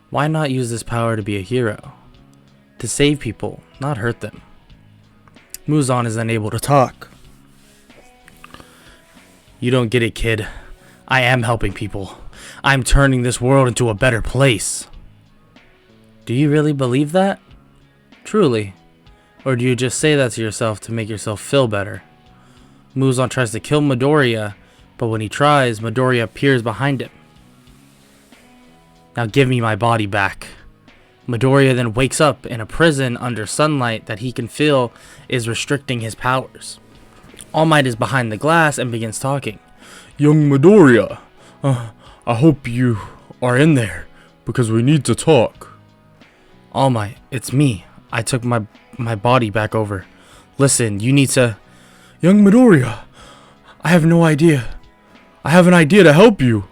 Why not use this power to be a hero? To save people, not hurt them. Muzan is unable to talk. You don't get it, kid. I am helping people. I'm turning this world into a better place. Do you really believe that? Truly? Or do you just say that to yourself to make yourself feel better? Muzan tries to kill Midoriya, but when he tries, Midoriya appears behind him. Now give me my body back. Midoriya then wakes up in a prison under sunlight that he can feel is restricting his powers. All Might is behind the glass and begins talking. Young Midoriya, I hope you are in there, because we need to talk. All Might, it's me. I took my body back over. Listen, you need to... Young Midoriya, I have no idea. I have an idea to help you.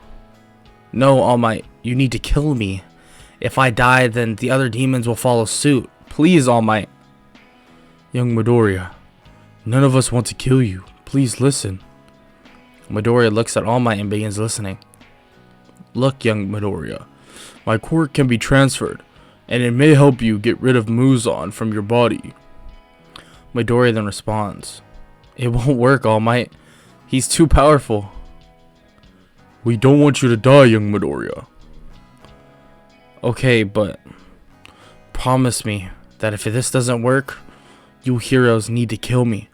No, All Might, you need to kill me. If I die, then the other demons will follow suit. Please, All Might. Young Midoriya, none of us want to kill you. Please listen. Midoriya looks at All Might and begins listening. Look, young Midoriya, my quirk can be transferred, and it may help you get rid of Muzan from your body. Midoriya then responds, it won't work, All Might. He's too powerful. We don't want you to die, young Midoriya. Okay, but promise me that if this doesn't work, you heroes need to kill me.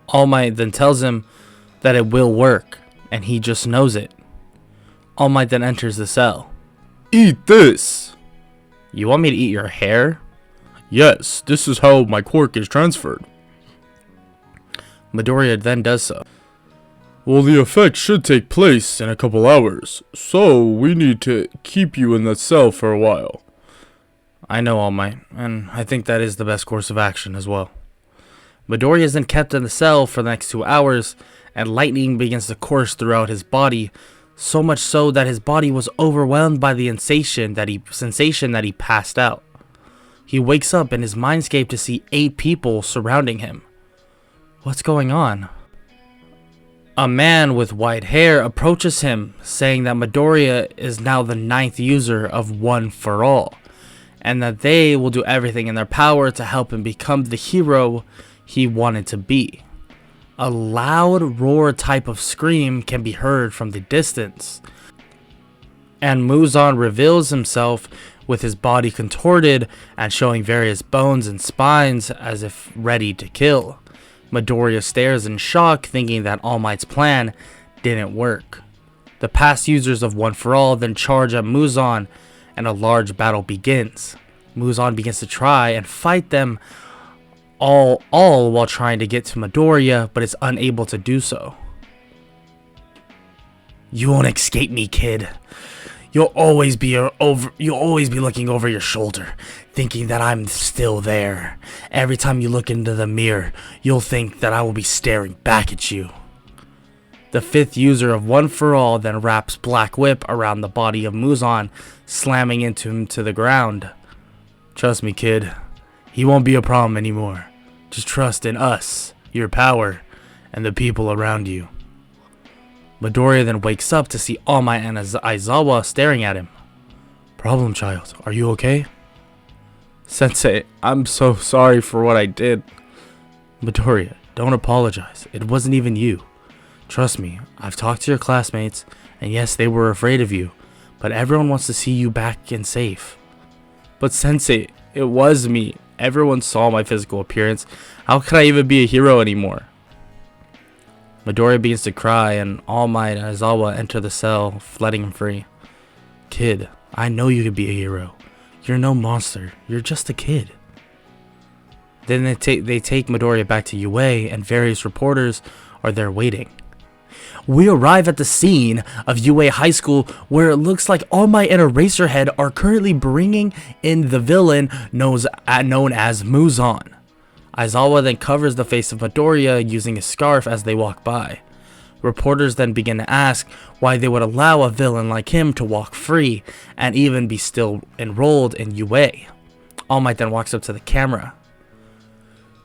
All Might then tells him that it will work, and he just knows it. All Might then enters the cell. Eat this! You want me to eat your hair? Yes, this is how my quirk is transferred. Midoriya then does so. Well, the effect should take place in a couple hours, so we need to keep you in that cell for a while. I know, All Might, and I think that is the best course of action as well. Midoriya is then kept in the cell for the next 2 hours, and lightning begins to course throughout his body, so much so that his body was overwhelmed by the sensation that he passed out. He wakes up in his mindscape to see 8 people surrounding him. What's going on? A man with white hair approaches him, saying that Midoriya is now the 9th user of One for All, and that they will do everything in their power to help him become the hero he wanted to be. A loud roar type of scream can be heard from the distance, and Muzan reveals himself with his body contorted and showing various bones and spines as if ready to kill. Midoriya stares in shock, thinking that All Might's plan didn't work. The past users of One For All then charge at Muzan, and a large battle begins. Muzan begins to try and fight them all while trying to get to Midoriya, but is unable to do so. "You won't escape me, kid. You'll always be looking over your shoulder, thinking that I'm still there. Every time you look into the mirror, you'll think that I will be staring back at you." The fifth user of One For All then wraps Black Whip around the body of Muzan, slamming into him to the ground. "Trust me, kid. He won't be a problem anymore. Just trust in us, your power, and the people around you." Midoriya then wakes up to see All Might and Aizawa staring at him. "Problem child, are you okay?" "Sensei, I'm so sorry for what I did." "Midoriya, don't apologize. It wasn't even you. Trust me, I've talked to your classmates, and yes, they were afraid of you, but everyone wants to see you back and safe." "But Sensei, it was me. Everyone saw my physical appearance. How could I even be a hero anymore?" Midoriya begins to cry, and All Might and Aizawa enter the cell, letting him free. "Kid, I know you could be a hero. You're no monster. You're just a kid." Then they take Midoriya back to UA, and various reporters are there waiting. We arrive at the scene of UA High School, where it looks like All Might and Eraserhead are currently bringing in the villain known as Muzan. Aizawa then covers the face of Midoriya using a scarf as they walk by. Reporters then begin to ask why they would allow a villain like him to walk free and even be still enrolled in UA. All Might then walks up to the camera.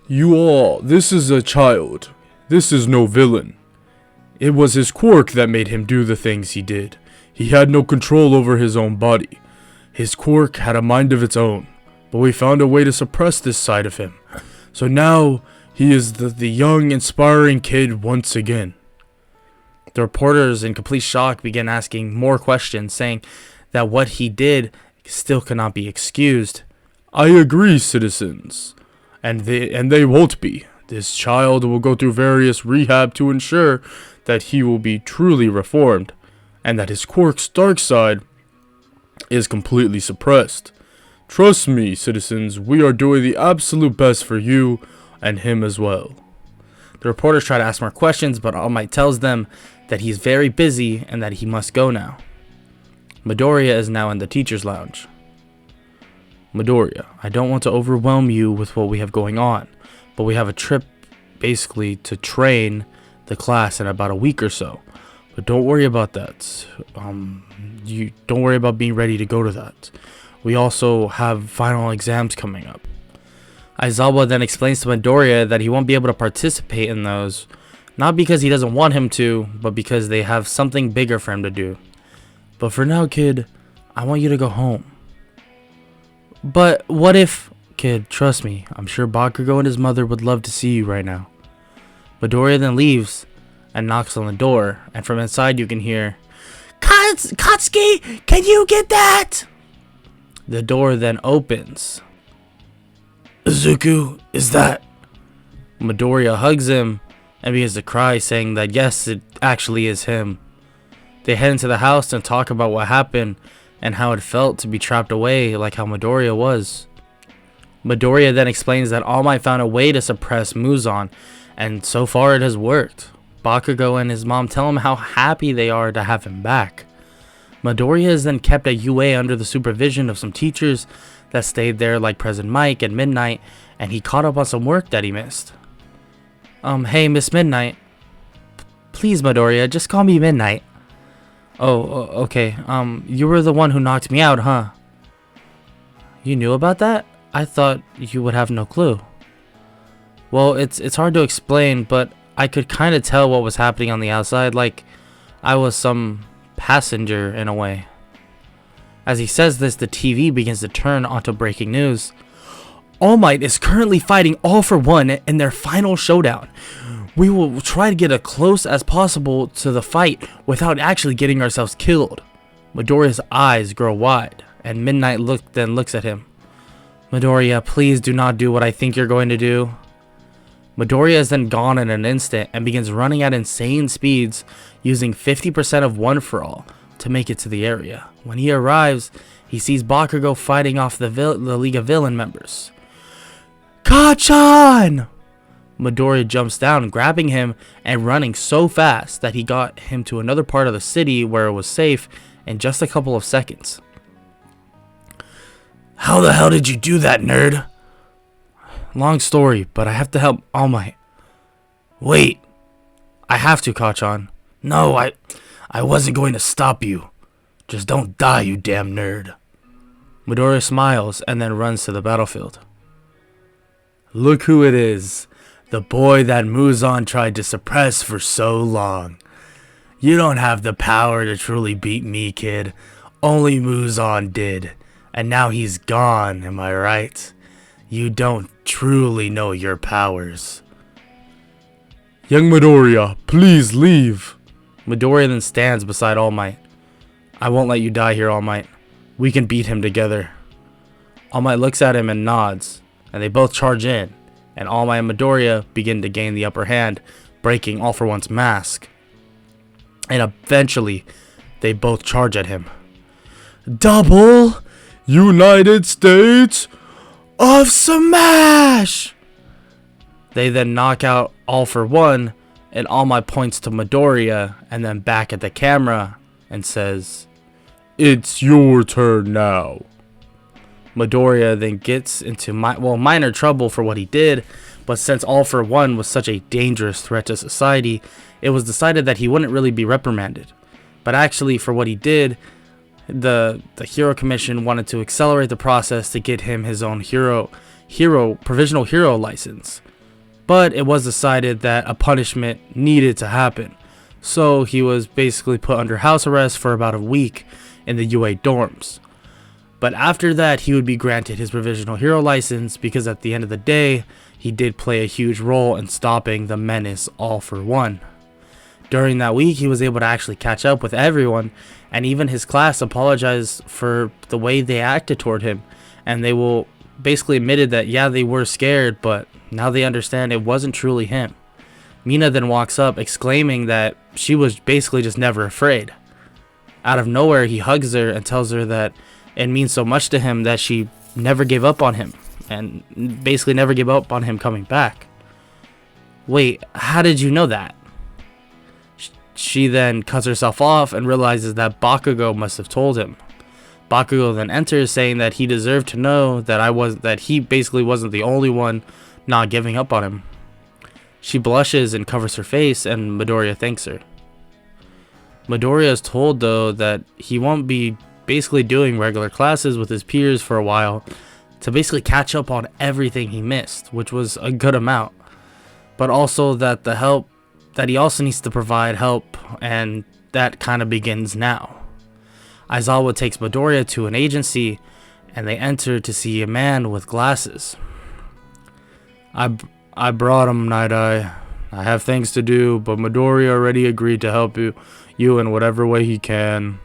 This is a child. This is no villain. It was his quirk that made him do the things he did. He had no control over his own body. His quirk had a mind of its own, but we found a way to suppress this side of him. So now, he is the young, inspiring kid once again." The reporters, in complete shock, begin asking more questions, saying that what he did still cannot be excused. "I agree, citizens. And they won't be. This child will go through various rehab to ensure that he will be truly reformed, and that his quirk's dark side is completely suppressed. Trust me, citizens, we are doing the absolute best for you and him as well." The reporters try to ask more questions, but All Might tells them that he's very busy and that he must go now. Midoriya is now in the teacher's lounge. "Midoriya, I don't want to overwhelm you with what we have going on, but we have a trip basically to train the class in about a week or so. But don't worry about that. You don't worry about being ready to go to that. We also have final exams coming up." Aizawa then explains to Midoriya that he won't be able to participate in those, not because he doesn't want him to, but because they have something bigger for him to do. "But for now, kid, I want you to go home." "But what if..." "Kid, trust me, I'm sure Bakugo and his mother would love to see you right now." Midoriya then leaves and knocks on the door, and from inside you can hear, "Katsuki, can you get that?" The door then opens. "Izuku, is that..." Midoriya hugs him and begins to cry, saying that yes, it actually is him. They head into the house and talk about what happened and how it felt to be trapped away like how Midoriya was. Midoriya then explains that All Might found a way to suppress Muzan, and so far it has worked. Bakugo and his mom tell him how happy they are to have him back. Midoriya is then kept at UA under the supervision of some teachers that stayed there, like President Mike and Midnight, and he caught up on some work that he missed. Hey, Miss Midnight. Please, Midoriya, just call me Midnight." "Oh, okay. You were the one who knocked me out, huh?" "You knew about that? I thought you would have no clue." "Well, it's hard to explain, but I could kind of tell what was happening on the outside, like I was some passenger in a way." As he says this, the TV begins to turn onto breaking news. All Might is currently fighting All For One in their final showdown. We will try to get as close as possible to the fight without actually getting ourselves killed. Midoriya's eyes grow wide, and Midnight then looks at him. Midoriya, please do not do what I think you're going to do. Midoriya is then gone in an instant and begins running at insane speeds, using 50% of One For All to make it to the area. When he arrives, he sees Bakugo fighting off the League of Villain members. Kachan! Midoriya jumps down, grabbing him and running so fast that he got him to another part of the city where it was safe in just a couple of seconds. How the hell did you do that, nerd? Long story, but I have to help All Might. Wait. I have to, Kachan. No, I wasn't going to stop you. Just don't die, you damn nerd. Midoriya smiles and then runs to the battlefield. Look who it is. The boy that Muzan tried to suppress for so long. You don't have the power to truly beat me, kid. Only Muzan did. And now he's gone, am I right? You don't truly know your powers. Young Midoriya, please leave. Midoriya then stands beside All Might. I won't let you die here, All Might. We can beat him together. All Might looks at him and nods, and they both charge in, and All Might and Midoriya begin to gain the upper hand, breaking All For One's mask. And eventually, they both charge at him. Double United States of Smash! They then knock out All For One, and All Might points to Midoriya and then back at the camera and says, It's your turn now. Midoriya then gets into minor trouble for what he did, but since All For One was such a dangerous threat to society, it was decided that he wouldn't really be reprimanded. But actually, for what he did, the Hero Commission wanted to accelerate the process to get him his own provisional hero license. But it was decided that a punishment needed to happen. So he was basically put under house arrest for about a week in the UA dorms. But after that, he would be granted his provisional hero license because at the end of the day, he did play a huge role in stopping the menace All For One. During that week, he was able to actually catch up with everyone, and even his class apologized for the way they acted toward him, and they will basically admitted that yeah, they were scared, but now they understand it wasn't truly him. Mina then walks up exclaiming that she was basically just never afraid. Out of nowhere, he hugs her and tells her that it means so much to him that she never gave up on him, and basically never gave up on him coming back. Wait, how did you know that? She then cuts herself off and realizes that Bakugo must have told him. Bakugo then enters, saying that he deserved to know that he basically wasn't the only one not giving up on him. She blushes and covers her face, and Midoriya thanks her. Midoriya is told though that he won't be basically doing regular classes with his peers for a while to basically catch up on everything he missed, which was a good amount, but also that he also needs to provide help, and that kind of begins now. Aizawa takes Midoriya to an agency, and they enter to see a man with glasses. I brought him, Night Eye. I have things to do, but Midoriya already agreed to help you in whatever way he can.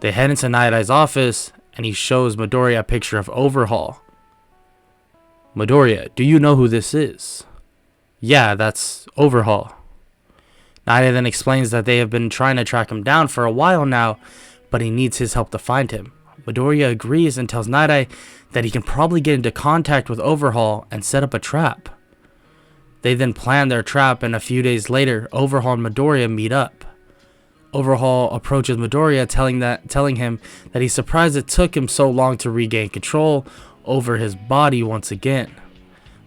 They head into Night Eye's office, and he shows Midoriya a picture of Overhaul. Midoriya, do you know who this is? Yeah, that's Overhaul. Night Eye then explains that they have been trying to track him down for a while now, but he needs his help to find him. Midoriya agrees and tells Night Eye that he can probably get into contact with Overhaul and set up a trap. They then plan their trap, and a few days later, Overhaul and Midoriya meet up. Overhaul approaches Midoriya, telling him that he's surprised it took him so long to regain control over his body once again.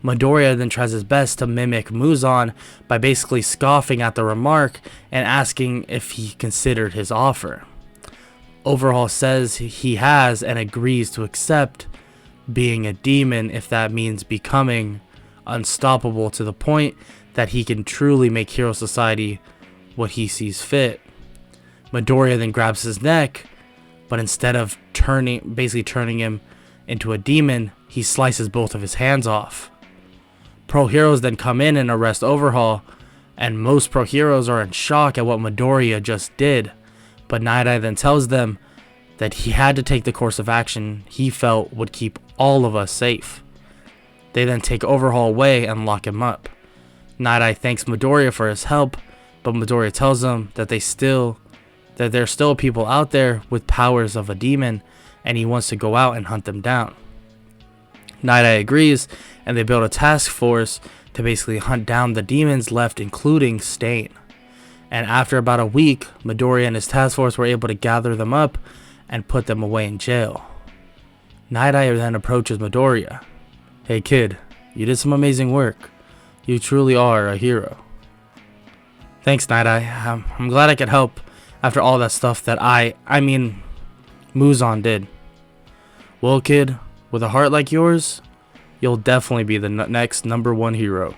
Midoriya then tries his best to mimic Muzan by basically scoffing at the remark and asking if he considered his offer. Overhaul says he has and agrees to accept being a demon if that means becoming unstoppable to the point that he can truly make Hero Society what he sees fit. Midoriya then grabs his neck, but instead of basically turning him into a demon, he slices both of his hands off. Pro heroes then come in and arrest Overhaul, and most pro heroes are in shock at what Midoriya just did. But Night Eye then tells them that he had to take the course of action he felt would keep all of us safe. They then take Overhaul away and lock him up. Night Eye thanks Midoriya for his help, but Midoriya tells him that there's still people out there with powers of a demon, and he wants to go out and hunt them down. Night Eye agrees, and they build a task force to basically hunt down the demons left, including Stain. And after about a week, Midoriya and his task force were able to gather them up and put them away in jail. Night Eye then approaches Midoriya. Hey kid, you did some amazing work. You truly are a hero. Thanks, Night Eye. I'm glad I could help after all that stuff that Muzan did. Well, kid, with a heart like yours, you'll definitely be the next #1 hero.